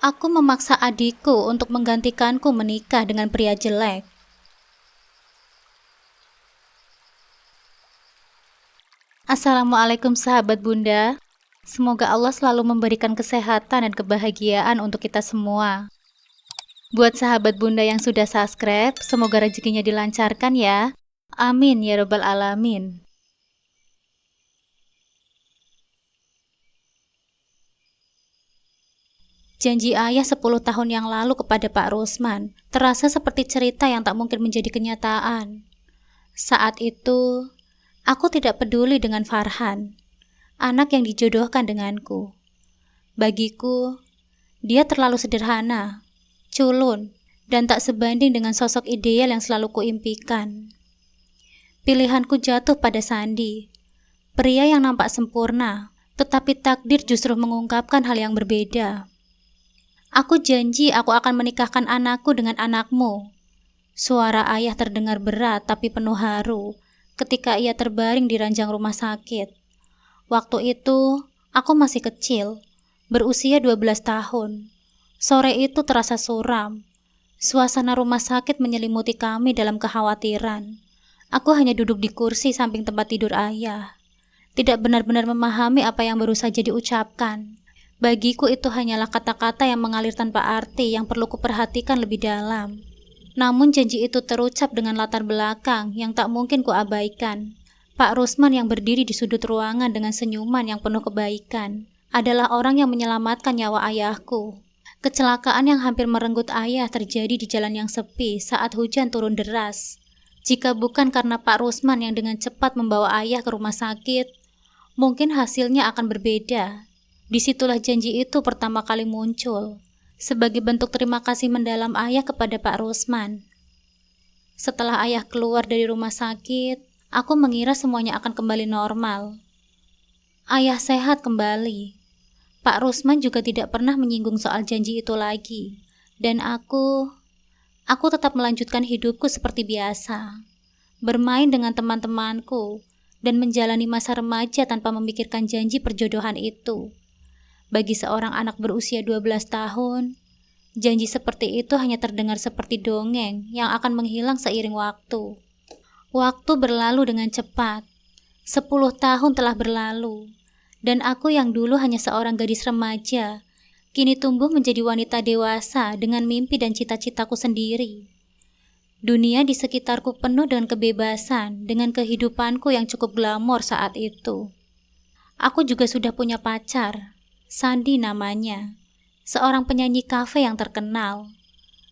Aku memaksa adikku untuk menggantikanku menikah dengan pria jelek. Assalamualaikum sahabat Bunda. Semoga Allah selalu memberikan kesehatan dan kebahagiaan untuk kita semua. Buat sahabat Bunda yang sudah subscribe, semoga rezekinya dilancarkan ya. Amin ya robbal alamin. Janji ayah 10 tahun yang lalu kepada Pak Rusman terasa seperti cerita yang tak mungkin menjadi kenyataan. Saat itu, aku tidak peduli dengan Farhan, anak yang dijodohkan denganku. Bagiku, dia terlalu sederhana, culun, dan tak sebanding dengan sosok ideal yang selalu kuimpikan. Pilihanku jatuh pada Sandi, pria yang nampak sempurna, tetapi takdir justru mengungkapkan hal yang berbeda. Aku janji aku akan menikahkan anakku dengan anakmu. Suara ayah terdengar berat tapi penuh haru ketika ia terbaring di ranjang rumah sakit. Waktu itu, aku masih kecil, berusia 12 tahun. Sore itu terasa suram. Suasana rumah sakit menyelimuti kami dalam kekhawatiran. Aku hanya duduk di kursi samping tempat tidur ayah. Tidak benar-benar memahami apa yang baru saja diucapkan. Bagiku itu hanyalah kata-kata yang mengalir tanpa arti yang perlu kuperhatikan lebih dalam. Namun janji itu terucap dengan latar belakang yang tak mungkin kuabaikan. Pak Rusman yang berdiri di sudut ruangan dengan senyuman yang penuh kebaikan adalah orang yang menyelamatkan nyawa ayahku. Kecelakaan yang hampir merenggut ayah terjadi di jalan yang sepi saat hujan turun deras. Jika bukan karena Pak Rusman yang dengan cepat membawa ayah ke rumah sakit, mungkin hasilnya akan berbeda. Disitulah janji itu pertama kali muncul, sebagai bentuk terima kasih mendalam ayah kepada Pak Rusman. Setelah ayah keluar dari rumah sakit, aku mengira semuanya akan kembali normal. Ayah sehat kembali. Pak Rusman juga tidak pernah menyinggung soal janji itu lagi. Dan aku tetap melanjutkan hidupku seperti biasa. Bermain dengan teman-temanku, dan menjalani masa remaja tanpa memikirkan janji perjodohan itu. Bagi seorang anak berusia 12 tahun, janji seperti itu hanya terdengar seperti dongeng yang akan menghilang seiring waktu. Waktu berlalu dengan cepat. 10 tahun telah berlalu, dan aku yang dulu hanya seorang gadis remaja, kini tumbuh menjadi wanita dewasa dengan mimpi dan cita-citaku sendiri. Dunia di sekitarku penuh dengan kebebasan, dengan kehidupanku yang cukup glamor saat itu. Aku juga sudah punya pacar, Sandi namanya, seorang penyanyi kafe yang terkenal.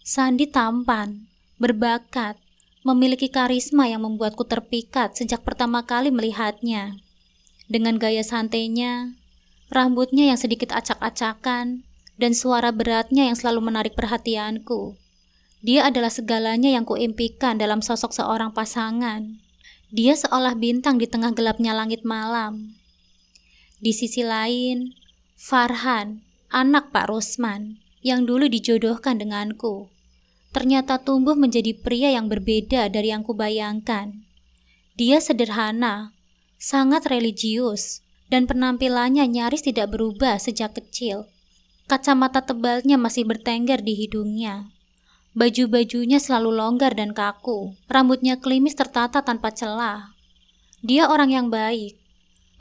Sandi tampan, berbakat, memiliki karisma yang membuatku terpikat sejak pertama kali melihatnya. Dengan gaya santainya, rambutnya yang sedikit acak-acakan, dan suara beratnya yang selalu menarik perhatianku. Dia adalah segalanya yang kuimpikan dalam sosok seorang pasangan. Dia seolah bintang di tengah gelapnya langit malam. Di sisi lain, Farhan, anak Pak Rusman, yang dulu dijodohkan denganku, ternyata tumbuh menjadi pria yang berbeda dari yang kubayangkan. Dia sederhana, sangat religius, dan penampilannya nyaris tidak berubah sejak kecil. Kacamata tebalnya masih bertengger di hidungnya. Baju-bajunya selalu longgar dan kaku, rambutnya klimis tertata tanpa celah. Dia orang yang baik,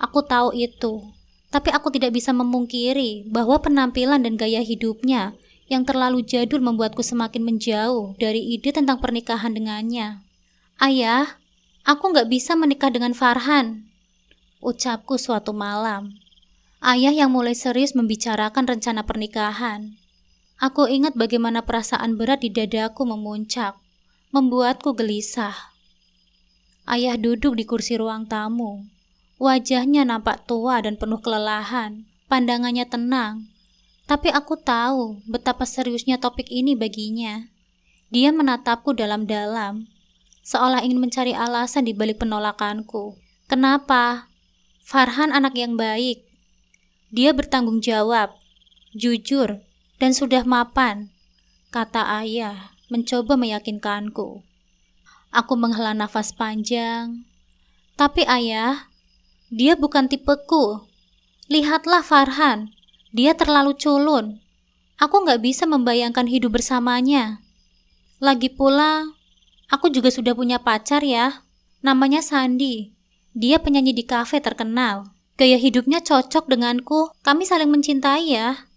aku tahu itu. Tapi aku tidak bisa memungkiri bahwa penampilan dan gaya hidupnya yang terlalu jadul membuatku semakin menjauh dari ide tentang pernikahan dengannya. Ayah, aku nggak bisa menikah dengan Farhan, ucapku suatu malam. Ayah yang mulai serius membicarakan rencana pernikahan. Aku ingat bagaimana perasaan berat di dadaku memuncak, membuatku gelisah. Ayah duduk di kursi ruang tamu. Wajahnya nampak tua dan penuh kelelahan, pandangannya tenang. Tapi aku tahu betapa seriusnya topik ini baginya. Dia menatapku dalam-dalam, seolah ingin mencari alasan di balik penolakanku. Kenapa? Farhan anak yang baik. Dia bertanggung jawab, jujur, dan sudah mapan, kata ayah, mencoba meyakinkanku. Aku menghela nafas panjang. Tapi ayah, dia bukan tipeku. Lihatlah Farhan, dia terlalu culun. Aku nggak bisa membayangkan hidup bersamanya. Lagi pula, aku juga sudah punya pacar ya. Namanya Sandi. Dia penyanyi di kafe terkenal. Gaya hidupnya cocok denganku. Kami saling mencintai ya.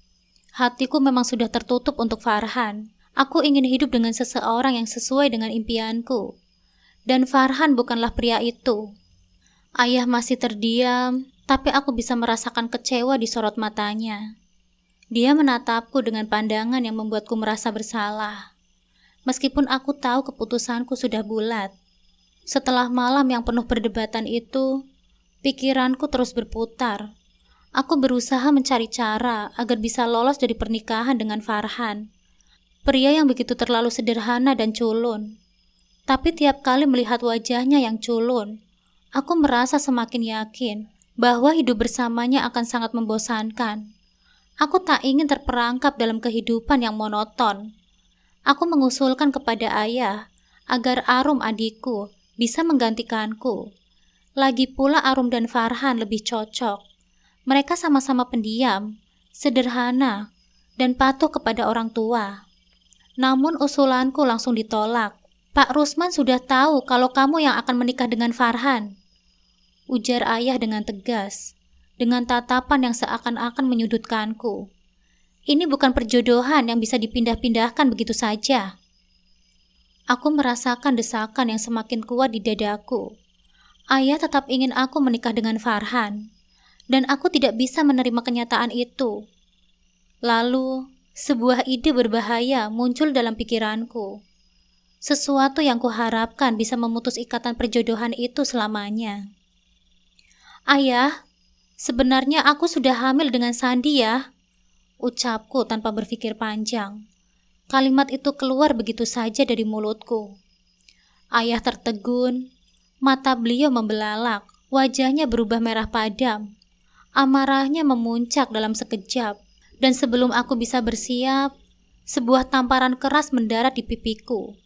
Hatiku memang sudah tertutup untuk Farhan. Aku ingin hidup dengan seseorang yang sesuai dengan impianku. Dan Farhan bukanlah pria itu. Ayah masih terdiam, tapi aku bisa merasakan kecewa di sorot matanya. Dia menatapku dengan pandangan yang membuatku merasa bersalah. Meskipun aku tahu keputusanku sudah bulat. Setelah malam yang penuh perdebatan itu, pikiranku terus berputar. Aku berusaha mencari cara agar bisa lolos dari pernikahan dengan Farhan. Pria yang begitu terlalu sederhana dan culun. Tapi tiap kali melihat wajahnya yang culun, aku merasa semakin yakin bahwa hidup bersamanya akan sangat membosankan. Aku tak ingin terperangkap dalam kehidupan yang monoton. Aku mengusulkan kepada ayah agar Arum adikku bisa menggantikanku. Lagi pula Arum dan Farhan lebih cocok. Mereka sama-sama pendiam, sederhana, dan patuh kepada orang tua. Namun usulanku langsung ditolak. Pak Rusman sudah tahu kalau kamu yang akan menikah dengan Farhan, ujar ayah dengan tegas. Dengan tatapan yang seakan-akan menyudutkanku. Ini bukan perjodohan yang bisa dipindah-pindahkan begitu saja. Aku merasakan desakan yang semakin kuat di dadaku. Ayah tetap ingin aku menikah dengan Farhan, dan aku tidak bisa menerima kenyataan itu. Lalu, sebuah ide berbahaya muncul dalam pikiranku. Sesuatu yang kuharapkan bisa memutus ikatan perjodohan itu selamanya. Ayah, sebenarnya aku sudah hamil dengan Sandi ya, ucapku tanpa berpikir panjang. Kalimat itu keluar begitu saja dari mulutku. Ayah tertegun, mata beliau membelalak, wajahnya berubah merah padam. Amarahnya memuncak dalam sekejap, dan sebelum aku bisa bersiap, sebuah tamparan keras mendarat di pipiku.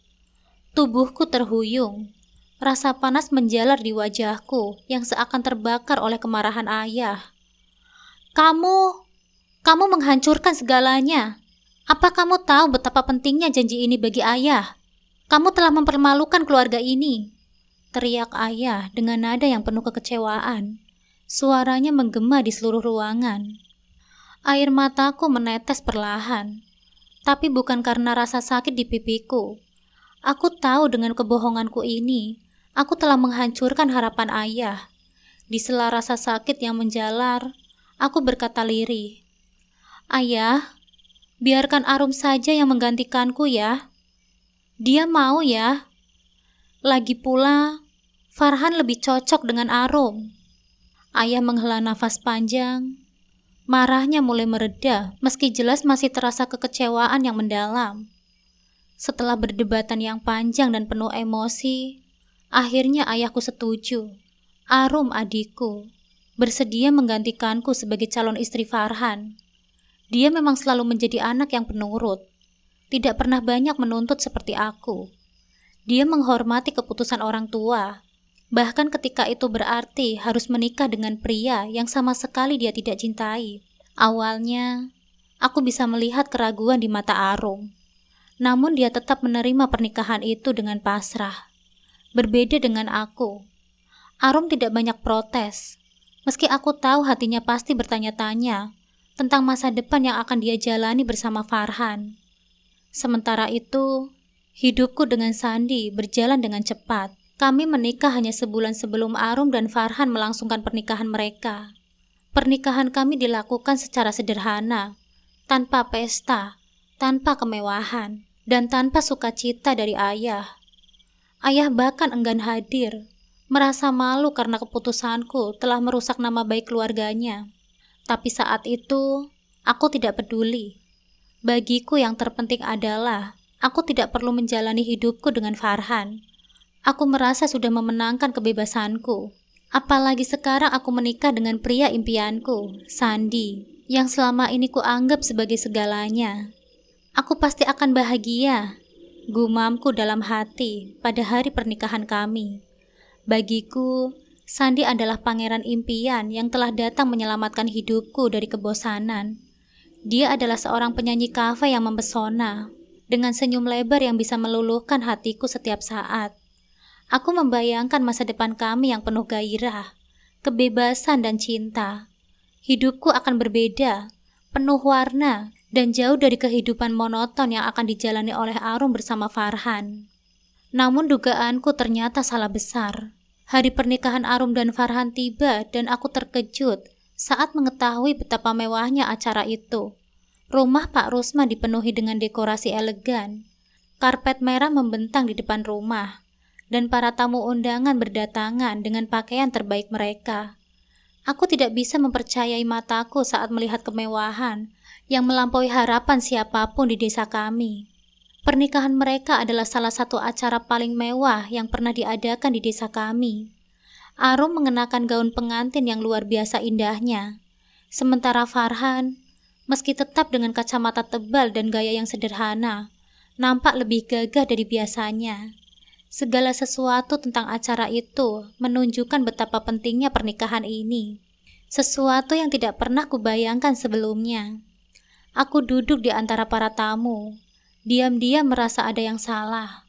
Tubuhku terhuyung. Rasa panas menjalar di wajahku yang seakan terbakar oleh kemarahan ayah. Kamu menghancurkan segalanya. Apa kamu tahu betapa pentingnya janji ini bagi ayah? Kamu telah mempermalukan keluarga ini, teriak ayah dengan nada yang penuh kekecewaan. Suaranya menggema di seluruh ruangan. Air mataku menetes perlahan, tapi bukan karena rasa sakit di pipiku. Aku tahu dengan kebohonganku ini, aku telah menghancurkan harapan ayah. Di sela rasa sakit yang menjalar, aku berkata lirih, "Ayah, biarkan Arum saja yang menggantikanku ya. Dia mau ya. Lagi pula, Farhan lebih cocok dengan Arum." Ayah menghela nafas panjang. Marahnya mulai mereda, meski jelas masih terasa kekecewaan yang mendalam. Setelah berdebatan yang panjang dan penuh emosi, akhirnya ayahku setuju. Arum adikku bersedia menggantikanku sebagai calon istri Farhan. Dia memang selalu menjadi anak yang penurut, tidak pernah banyak menuntut seperti aku. Dia menghormati keputusan orang tua, bahkan ketika itu berarti harus menikah dengan pria yang sama sekali dia tidak cintai. Awalnya, aku bisa melihat keraguan di mata Arum. Namun dia tetap menerima pernikahan itu dengan pasrah. Berbeda dengan aku. Arum tidak banyak protes. Meski aku tahu hatinya pasti bertanya-tanya tentang masa depan yang akan dia jalani bersama Farhan. Sementara itu, hidupku dengan Sandi berjalan dengan cepat. Kami menikah hanya sebulan sebelum Arum dan Farhan melangsungkan pernikahan mereka. Pernikahan kami dilakukan secara sederhana, tanpa pesta, tanpa kemewahan, dan tanpa sukacita dari ayah. Ayah bahkan enggan hadir, merasa malu karena keputusanku telah merusak nama baik keluarganya. Tapi saat itu, aku tidak peduli. Bagiku yang terpenting adalah, aku tidak perlu menjalani hidupku dengan Farhan. Aku merasa sudah memenangkan kebebasanku. Apalagi sekarang aku menikah dengan pria impianku, Sandi, yang selama ini kuanggap sebagai segalanya. Aku pasti akan bahagia, gumamku dalam hati pada hari pernikahan kami. Bagiku, Sandi adalah pangeran impian yang telah datang menyelamatkan hidupku dari kebosanan. Dia adalah seorang penyanyi kafe yang mempesona, dengan senyum lebar yang bisa meluluhkan hatiku setiap saat. Aku membayangkan masa depan kami yang penuh gairah, kebebasan dan cinta. Hidupku akan berbeda, penuh warna, dan jauh dari kehidupan monoton yang akan dijalani oleh Arum bersama Farhan. Namun dugaanku ternyata salah besar. Hari pernikahan Arum dan Farhan tiba dan aku terkejut saat mengetahui betapa mewahnya acara itu. Rumah Pak Rusman dipenuhi dengan dekorasi elegan. Karpet merah membentang di depan rumah, dan para tamu undangan berdatangan dengan pakaian terbaik mereka. Aku tidak bisa mempercayai mataku saat melihat kemewahan yang melampaui harapan siapapun di desa kami. Pernikahan mereka adalah salah satu acara paling mewah yang pernah diadakan di desa kami. Arum mengenakan gaun pengantin yang luar biasa indahnya. Sementara Farhan, meski tetap dengan kacamata tebal dan gaya yang sederhana, nampak lebih gagah dari biasanya. Segala sesuatu tentang acara itu menunjukkan betapa pentingnya pernikahan ini. Sesuatu yang tidak pernah kubayangkan sebelumnya. Aku duduk di antara para tamu. Diam-diam merasa ada yang salah.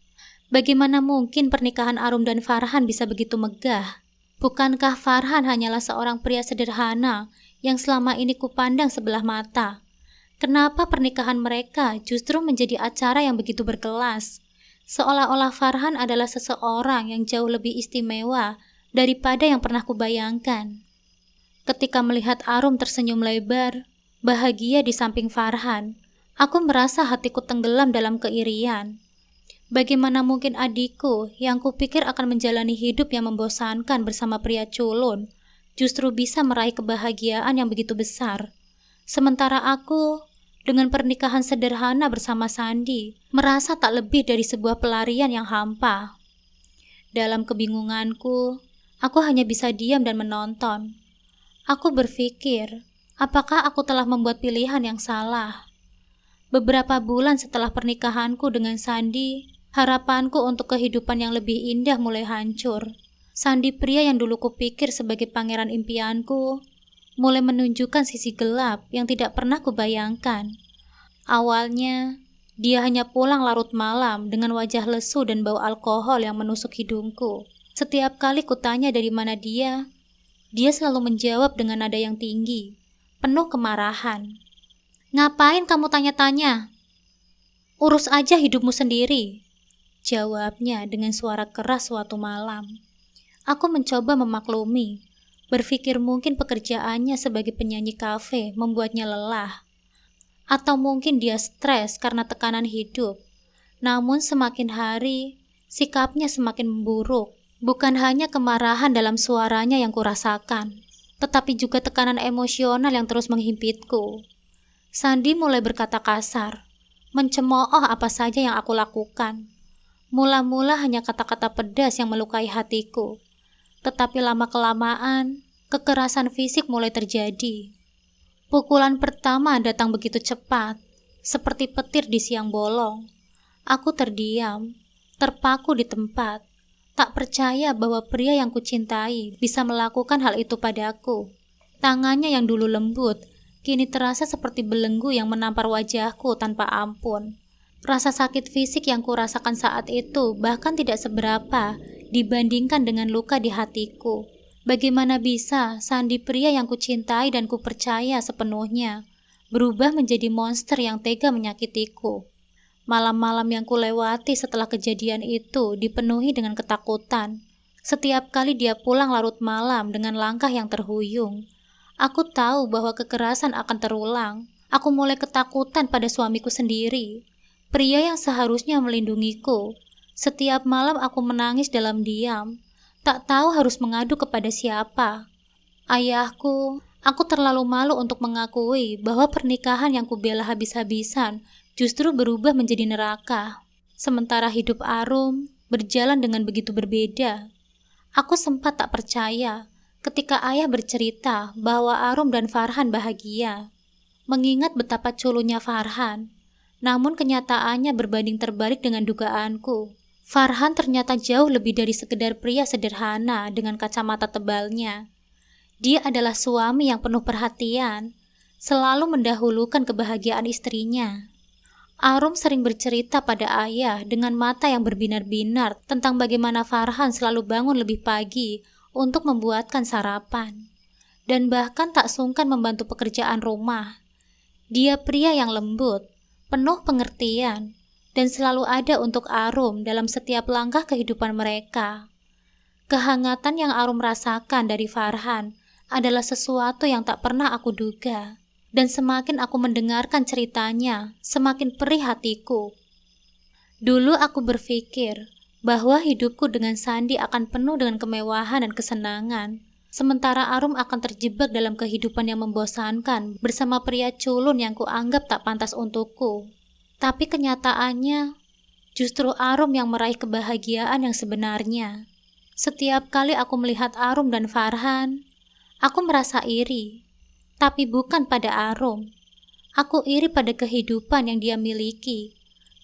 Bagaimana mungkin pernikahan Arum dan Farhan bisa begitu megah? Bukankah Farhan hanyalah seorang pria sederhana yang selama ini kupandang sebelah mata? Kenapa pernikahan mereka justru menjadi acara yang begitu berkelas? Seolah-olah Farhan adalah seseorang yang jauh lebih istimewa daripada yang pernah kubayangkan. Ketika melihat Arum tersenyum lebar, bahagia di samping Farhan, aku merasa hatiku tenggelam dalam keirian. Bagaimana mungkin adikku yang kupikir akan menjalani hidup yang membosankan bersama pria culun, justru bisa meraih kebahagiaan yang begitu besar. Sementara aku, dengan pernikahan sederhana bersama Sandi, merasa tak lebih dari sebuah pelarian yang hampa. Dalam kebingunganku, aku hanya bisa diam dan menonton. Aku berpikir, apakah aku telah membuat pilihan yang salah? Beberapa bulan setelah pernikahanku dengan Sandi, harapanku untuk kehidupan yang lebih indah mulai hancur. Sandi, pria yang dulu kupikir sebagai pangeran impianku, mulai menunjukkan sisi gelap yang tidak pernah kubayangkan. Awalnya, dia hanya pulang larut malam dengan wajah lesu dan bau alkohol yang menusuk hidungku. Setiap kali kutanya dari mana dia selalu menjawab dengan nada yang tinggi, penuh kemarahan. "Ngapain kamu tanya-tanya? Urus aja hidupmu sendiri," jawabnya dengan suara keras suatu malam. Aku mencoba memaklumi, berpikir mungkin pekerjaannya sebagai penyanyi kafe membuatnya lelah. Atau mungkin dia stres karena tekanan hidup. Namun semakin hari, sikapnya semakin memburuk. Bukan hanya kemarahan dalam suaranya yang kurasakan, tetapi juga tekanan emosional yang terus menghimpitku. Sandi mulai berkata kasar, mencemooh apa saja yang aku lakukan. Mula-mula hanya kata-kata pedas yang melukai hatiku. Tetapi lama-kelamaan, kekerasan fisik mulai terjadi. Pukulan pertama datang begitu cepat, seperti petir di siang bolong. Aku terdiam, terpaku di tempat, tak percaya bahwa pria yang kucintai bisa melakukan hal itu padaku. Tangannya yang dulu lembut, kini terasa seperti belenggu yang menampar wajahku tanpa ampun. Rasa sakit fisik yang kurasakan saat itu bahkan tidak seberapa dibandingkan dengan luka di hatiku. Bagaimana bisa Sandi, pria yang kucintai dan kupercaya sepenuhnya, berubah menjadi monster yang tega menyakitiku? Malam-malam yang kulewati setelah kejadian itu dipenuhi dengan ketakutan. Setiap kali dia pulang larut malam dengan langkah yang terhuyung, aku tahu bahwa kekerasan akan terulang. Aku mulai ketakutan pada suamiku sendiri, pria yang seharusnya melindungiku. Setiap malam aku menangis dalam diam, tak tahu harus mengadu kepada siapa. Ayahku, aku terlalu malu untuk mengakui bahwa pernikahan yang kubela habis-habisan justru berubah menjadi neraka. Sementara hidup Arum berjalan dengan begitu berbeda. Aku sempat tak percaya ketika ayah bercerita bahwa Arum dan Farhan bahagia. Mengingat betapa culunnya Farhan, namun kenyataannya berbanding terbalik dengan dugaanku. Farhan ternyata jauh lebih dari sekedar pria sederhana dengan kacamata tebalnya. Dia adalah suami yang penuh perhatian, selalu mendahulukan kebahagiaan istrinya. Arum sering bercerita pada ayah dengan mata yang berbinar-binar tentang bagaimana Farhan selalu bangun lebih pagi untuk membuatkan sarapan, dan bahkan tak sungkan membantu pekerjaan rumah. Dia pria yang lembut, penuh pengertian, dan selalu ada untuk Arum dalam setiap langkah kehidupan mereka. Kehangatan yang Arum rasakan dari Farhan adalah sesuatu yang tak pernah aku duga, dan semakin aku mendengarkan ceritanya, semakin perih hatiku. Dulu aku berpikir bahwa hidupku dengan Sandi akan penuh dengan kemewahan dan kesenangan, sementara Arum akan terjebak dalam kehidupan yang membosankan bersama pria culun yang kuanggap tak pantas untukku. Tapi kenyataannya, justru Arum yang meraih kebahagiaan yang sebenarnya. Setiap kali aku melihat Arum dan Farhan, aku merasa iri. Tapi bukan pada Arum. Aku iri pada kehidupan yang dia miliki.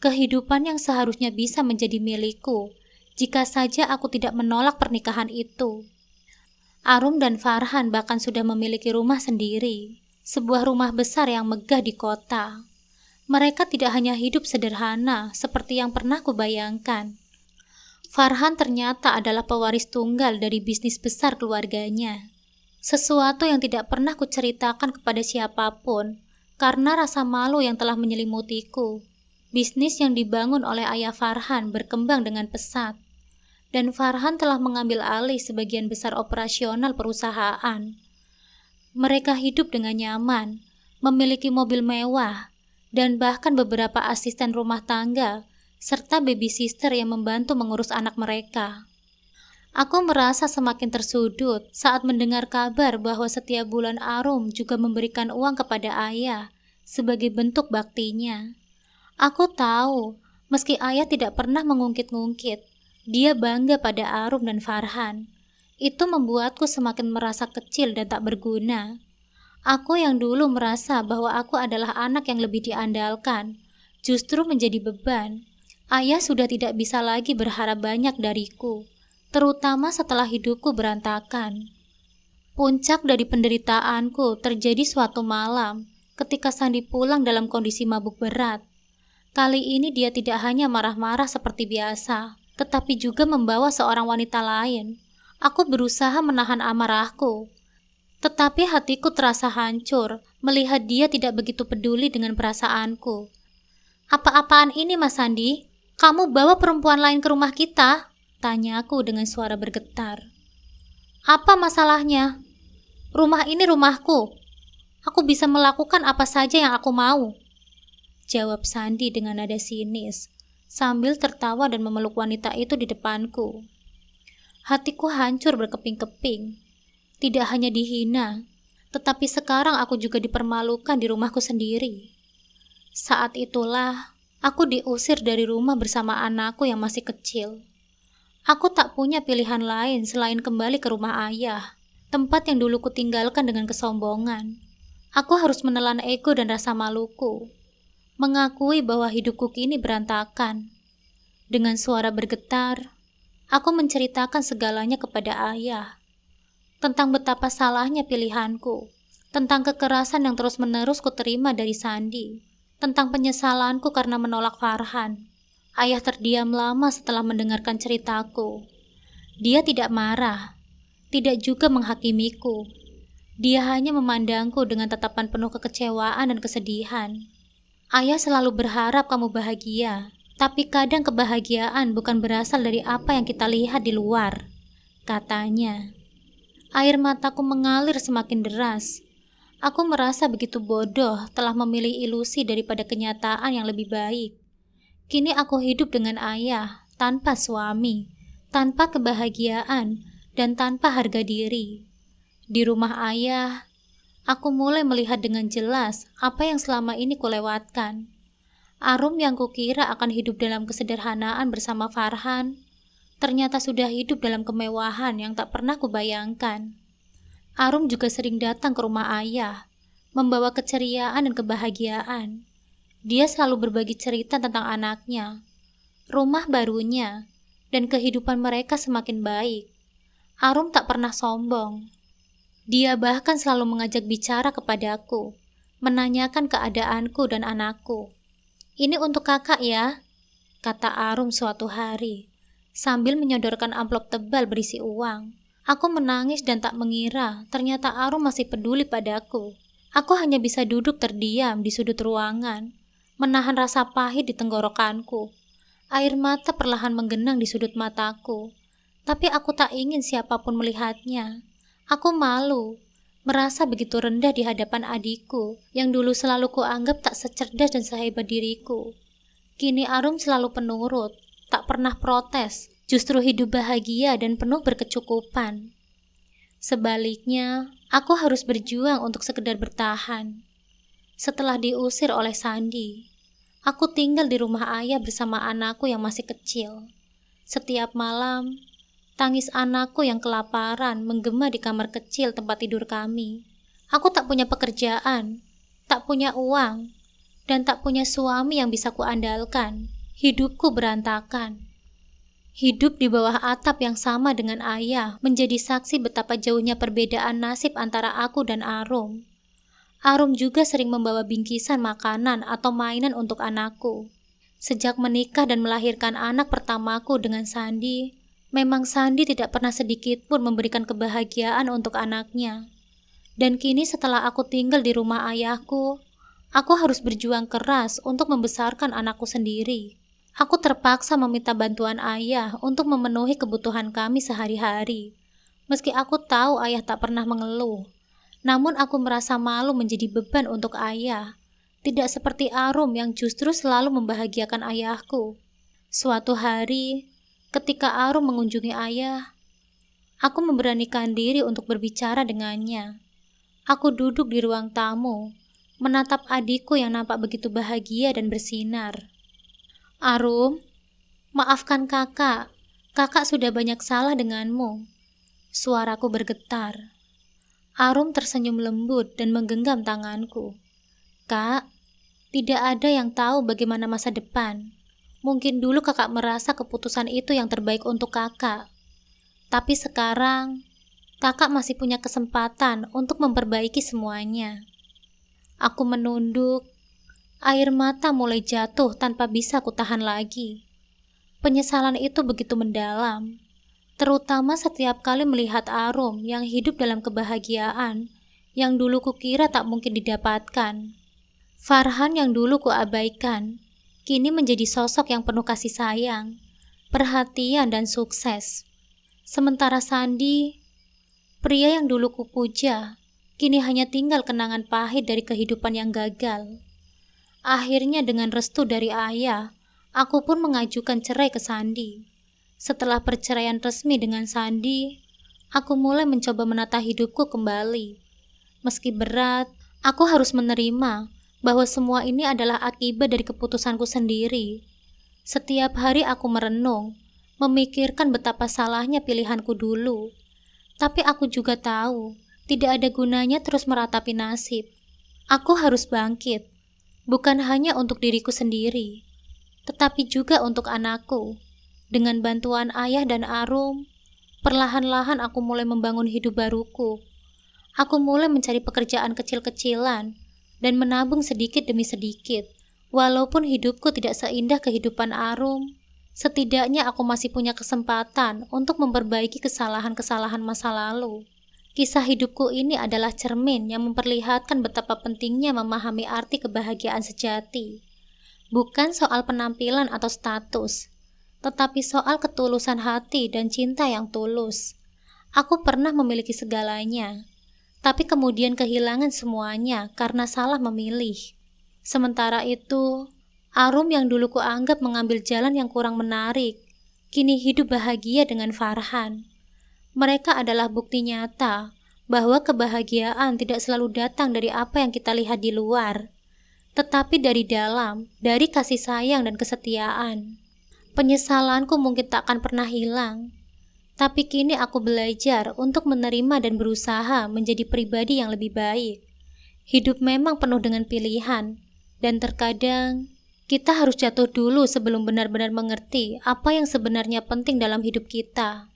Kehidupan yang seharusnya bisa menjadi milikku, jika saja aku tidak menolak pernikahan itu. Arum dan Farhan bahkan sudah memiliki rumah sendiri, sebuah rumah besar yang megah di kota. Mereka tidak hanya hidup sederhana seperti yang pernah kubayangkan. Farhan ternyata adalah pewaris tunggal dari bisnis besar keluarganya. Sesuatu yang tidak pernah kuceritakan kepada siapapun karena rasa malu yang telah menyelimutiku. Bisnis yang dibangun oleh ayah Farhan berkembang dengan pesat, dan Farhan telah mengambil alih sebagian besar operasional perusahaan. Mereka hidup dengan nyaman, memiliki mobil mewah, dan bahkan beberapa asisten rumah tangga serta baby sister yang membantu mengurus anak mereka. Aku merasa semakin tersudut saat mendengar kabar bahwa setiap bulan Arum juga memberikan uang kepada ayah sebagai bentuk baktinya. Aku tahu, meski ayah tidak pernah mengungkit-ungkit, dia bangga pada Arum dan Farhan. Itu membuatku semakin merasa kecil dan tak berguna. Aku yang dulu merasa bahwa aku adalah anak yang lebih diandalkan, justru menjadi beban. Ayah sudah tidak bisa lagi berharap banyak dariku, terutama setelah hidupku berantakan. Puncak dari penderitaanku terjadi suatu malam ketika Sandi pulang dalam kondisi mabuk berat. Kali ini dia tidak hanya marah-marah seperti biasa, tetapi juga membawa seorang wanita lain. Aku berusaha menahan amarahku, tetapi hatiku terasa hancur melihat dia tidak begitu peduli dengan perasaanku. "Apa-apaan ini, Mas Sandi? Kamu bawa perempuan lain ke rumah kita?" tanyaku dengan suara bergetar. "Apa masalahnya? Rumah ini rumahku. Aku bisa melakukan apa saja yang aku mau," jawab Sandi dengan nada sinis, sambil tertawa dan memeluk wanita itu di depanku. Hatiku hancur berkeping-keping. Tidak hanya dihina, tetapi sekarang aku juga dipermalukan di rumahku sendiri. Saat itulah aku diusir dari rumah bersama anakku yang masih kecil. Aku tak punya pilihan lain selain kembali ke rumah ayah, tempat yang dulu kutinggalkan dengan kesombongan. Aku harus menelan ego dan rasa maluku, mengakui bahwa hidupku kini berantakan. Dengan suara bergetar, aku menceritakan segalanya kepada ayah. Tentang betapa salahnya pilihanku, tentang kekerasan yang terus-menerus kuterima dari Sandi, tentang penyesalanku karena menolak Farhan. Ayah terdiam lama setelah mendengarkan ceritaku. Dia tidak marah, tidak juga menghakimiku. Dia hanya memandangku dengan tatapan penuh kekecewaan dan kesedihan. "Ayah selalu berharap kamu bahagia, tapi kadang kebahagiaan bukan berasal dari apa yang kita lihat di luar," katanya. Air mataku mengalir semakin deras. Aku merasa begitu bodoh telah memilih ilusi daripada kenyataan yang lebih baik. Kini aku hidup dengan ayah, tanpa suami, tanpa kebahagiaan, dan tanpa harga diri. Di rumah ayah, aku mulai melihat dengan jelas apa yang selama ini kulewatkan. Arum yang kukira akan hidup dalam kesederhanaan bersama Farhan, ternyata sudah hidup dalam kemewahan yang tak pernah kubayangkan. Arum juga sering datang ke rumah ayah, membawa keceriaan dan kebahagiaan. Dia selalu berbagi cerita tentang anaknya, rumah barunya, dan kehidupan mereka semakin baik. Arum tak pernah sombong. Dia bahkan selalu mengajak bicara kepadaku, menanyakan keadaanku dan anakku. "Ini untuk kakak ya," kata Arum suatu hari, sambil menyodorkan amplop tebal berisi uang. Aku menangis dan tak mengira ternyata Arum masih peduli padaku. Aku hanya bisa duduk terdiam di sudut ruangan, menahan rasa pahit di tenggorokanku. Air mata perlahan menggenang di sudut mataku, tapi aku tak ingin siapapun melihatnya. Aku malu, merasa begitu rendah di hadapan adikku yang dulu selalu kuanggap tak secerdas dan sehebat diriku. Kini Arum selalu penurut, tak pernah protes, justru hidup bahagia dan penuh berkecukupan. Sebaliknya, aku harus berjuang untuk sekedar bertahan. Setelah diusir oleh Sandi, aku tinggal di rumah ayah bersama anakku yang masih kecil. Setiap malam, tangis anakku yang kelaparan menggema di kamar kecil tempat tidur kami. Aku tak punya pekerjaan, tak punya uang, dan tak punya suami yang bisa kuandalkan. Hidupku berantakan. Hidup di bawah atap yang sama dengan ayah menjadi saksi betapa jauhnya perbedaan nasib antara aku dan Arum. Arum juga sering membawa bingkisan makanan atau mainan untuk anakku. Sejak menikah dan melahirkan anak pertamaku dengan Sandi, memang Sandi tidak pernah sedikit pun memberikan kebahagiaan untuk anaknya. Dan kini setelah aku tinggal di rumah ayahku, aku harus berjuang keras untuk membesarkan anakku sendiri. Aku terpaksa meminta bantuan ayah untuk memenuhi kebutuhan kami sehari-hari. Meski aku tahu ayah tak pernah mengeluh, namun aku merasa malu menjadi beban untuk ayah. Tidak seperti Arum yang justru selalu membahagiakan ayahku. Suatu hari, ketika Arum mengunjungi ayah, aku memberanikan diri untuk berbicara dengannya. Aku duduk di ruang tamu, menatap adikku yang nampak begitu bahagia dan bersinar. "Arum, maafkan kakak. Kakak sudah banyak salah denganmu." Suaraku bergetar. Arum tersenyum lembut dan menggenggam tanganku. "Kak, tidak ada yang tahu bagaimana masa depan. Mungkin dulu kakak merasa keputusan itu yang terbaik untuk kakak. Tapi sekarang, kakak masih punya kesempatan untuk memperbaiki semuanya." Aku menunduk. Air mata mulai jatuh tanpa bisa kutahan lagi. Penyesalan itu begitu mendalam. Terutama setiap kali melihat Arum yang hidup dalam kebahagiaan yang dulu kukira tak mungkin didapatkan. Farhan yang dulu kuabaikan, kini menjadi sosok yang penuh kasih sayang, perhatian dan sukses. Sementara Sandi, pria yang dulu kupuja, kini hanya tinggal kenangan pahit dari kehidupan yang gagal. Akhirnya dengan restu dari ayah, aku pun mengajukan cerai ke Sandi. Setelah perceraian resmi dengan Sandi, aku mulai mencoba menata hidupku kembali. Meski berat, aku harus menerima bahwa semua ini adalah akibat dari keputusanku sendiri. Setiap hari aku merenung, memikirkan betapa salahnya pilihanku dulu. Tapi aku juga tahu, tidak ada gunanya terus meratapi nasib. Aku harus bangkit, bukan hanya untuk diriku sendiri, tetapi juga untuk anakku. Dengan bantuan ayah dan Arum, perlahan-lahan aku mulai membangun hidup baruku. Aku mulai mencari pekerjaan kecil-kecilan dan menabung sedikit demi sedikit. Walaupun hidupku tidak seindah kehidupan Arum, setidaknya aku masih punya kesempatan untuk memperbaiki kesalahan-kesalahan masa lalu. Kisah hidupku ini adalah cermin yang memperlihatkan betapa pentingnya memahami arti kebahagiaan sejati. Bukan soal penampilan atau status, tetapi soal ketulusan hati dan cinta yang tulus. Aku pernah memiliki segalanya, tapi kemudian kehilangan semuanya karena salah memilih. Sementara itu, Arum yang dulu kuanggap mengambil jalan yang kurang menarik, kini hidup bahagia dengan Farhan. Mereka adalah bukti nyata bahwa kebahagiaan tidak selalu datang dari apa yang kita lihat di luar, tetapi dari dalam, dari kasih sayang dan kesetiaan. Penyesalanku mungkin tak akan pernah hilang, tapi kini aku belajar untuk menerima dan berusaha menjadi pribadi yang lebih baik. Hidup memang penuh dengan pilihan, dan terkadang kita harus jatuh dulu sebelum benar-benar mengerti apa yang sebenarnya penting dalam hidup kita.